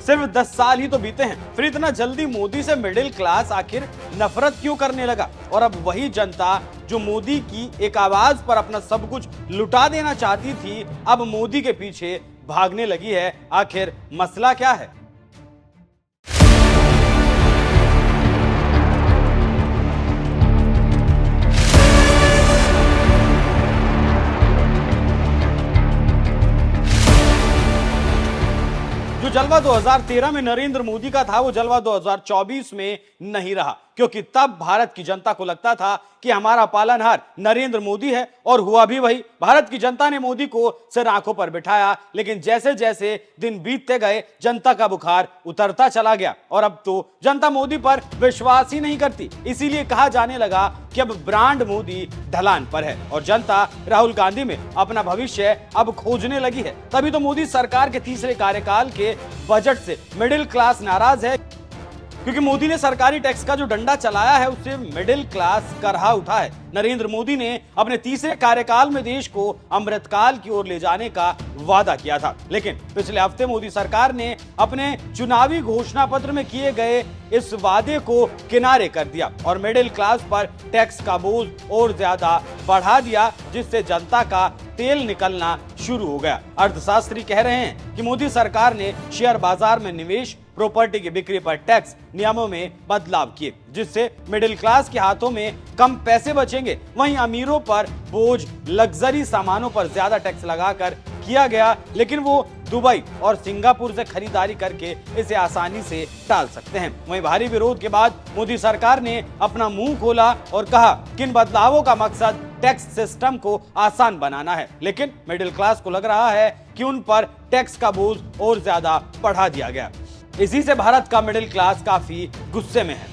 सिर्फ 10 साल ही तो बीते हैं, फिर इतना जल्दी मोदी से मिडिल क्लास आखिर नफरत क्यों करने लगा? और अब वही जनता जो मोदी की एक आवाज पर अपना सब कुछ लुटा देना चाहती थी, अब मोदी के पीछे भागने लगी है। आखिर मसला क्या है? जो जलवा 2013 में नरेंद्र मोदी का था, वो जलवा 2024 में नहीं रहा, क्योंकि तब भारत की जनता को लगता था कि हमारा पालनहार नरेंद्र मोदी है, और हुआ भी वही। भारत की जनता ने मोदी को सिर आंखों पर बिठाया, लेकिन जैसे जैसे दिन बीतते गए जनता का बुखार उतरता चला गया, और अब तो जनता मोदी पर विश्वास ही नहीं करती। इसीलिए कहा जाने लगा कि अब ब्रांड मोदी ढलान पर है और जनता राहुल गांधी में अपना भविष्य अब खोजने लगी है। तभी तो मोदी सरकार के तीसरे कार्यकाल के बजट से मिडिल क्लास नाराज है, क्योंकि मोदी ने सरकारी टैक्स का जो डंडा चलाया है उससे मिडिल क्लास करहा उठा है। नरेंद्र मोदी ने अपने तीसरे कार्यकाल में देश को अमृतकाल की ओर ले जाने का वादा किया था, लेकिन पिछले हफ्ते मोदी सरकार ने अपने चुनावी घोषणा पत्र में किए गए इस वादे को किनारे कर दिया और मिडिल क्लास पर टैक्स का बोझ और ज्यादा बढ़ा दिया, जिससे जनता का तेल निकलना शुरू हो गया। अर्थशास्त्री कह रहे हैं कि मोदी सरकार ने शेयर बाजार में निवेश, प्रॉपर्टी की बिक्री पर टैक्स नियमों में बदलाव किए, जिससे मिडिल क्लास के हाथों में कम पैसे बचेंगे। वहीं अमीरों पर बोझ लग्जरी सामानों पर ज्यादा टैक्स लगाकर किया गया, लेकिन वो दुबई और सिंगापुर से खरीदारी करके इसे आसानी से टाल सकते हैं। वहीं भारी विरोध के बाद मोदी सरकार ने अपना मुंह खोला और कहा कि इन बदलावों का मकसद टैक्स सिस्टम को आसान बनाना है, लेकिन मिडिल क्लास को लग रहा है कि उन पर टैक्स का बोझ और ज्यादा बढ़ा दिया गया। इसी से भारत का मिडिल क्लास काफी गुस्से में है।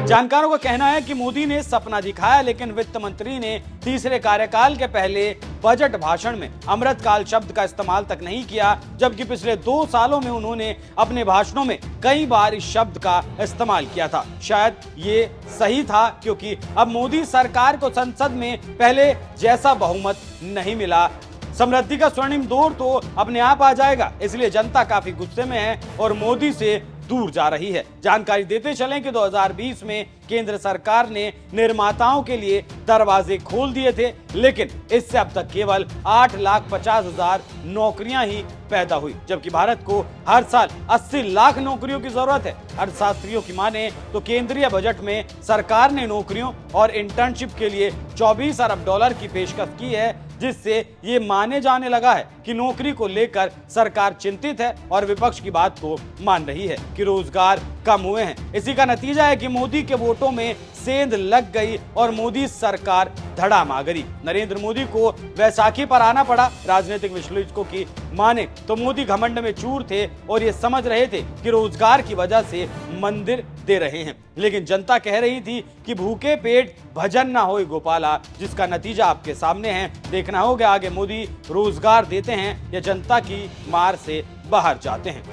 जानकारों का कहना है कि मोदी ने सपना दिखाया, लेकिन वित्त मंत्री ने तीसरे कार्यकाल के पहले बजट भाषण में अमृतकाल शब्द का इस्तेमाल तक नहीं किया, जबकि पिछले 2 सालों में उन्होंने अपने भाषणों में कई बार इस शब्द का इस्तेमाल किया था। शायद ये सही था, क्योंकि अब मोदी सरकार को संसद में पहले जैसा बहुमत नहीं मिला। समृद्धि का स्वर्णिम दौर तो अपने आप आ जाएगा, इसलिए जनता काफी गुस्से में है और मोदी से दूर जा रही है। जानकारी देते चलें कि 2020 में केंद्र सरकार ने निर्माताओं के लिए दरवाजे खोल दिए थे, लेकिन इससे अब तक केवल 8,50,000 नौकरियां ही पैदा हुई, जबकि भारत को हर साल 80 लाख नौकरियों की जरूरत है। अर्थशास्त्रियों की माने तो केंद्रीय बजट में सरकार ने नौकरियों और इंटर्नशिप के लिए $24 अरब की पेशकश की है, जिससे ये माने जाने लगा है कि नौकरी को लेकर सरकार चिंतित है और विपक्ष की बात को मान रही है कि रोजगार कम हुए हैं। इसी का नतीजा है कि मोदी के वोटों में सेंध लग गई और मोदी सरकार धड़ाम आ गई। नरेंद्र मोदी को वैसाखी पर आना पड़ा। राजनीतिक विश्लेषकों की माने तो मोदी घमंड में चूर थे और ये समझ रहे थे कि रोजगार की वजह से मंदिर दे रहे हैं, लेकिन जनता कह रही थी कि भूखे पेट भजन ना होए गोपाला, जिसका नतीजा आपके सामने है। देखना होगा आगे मोदी रोजगार देते हैं या जनता की मार से बाहर जाते हैं।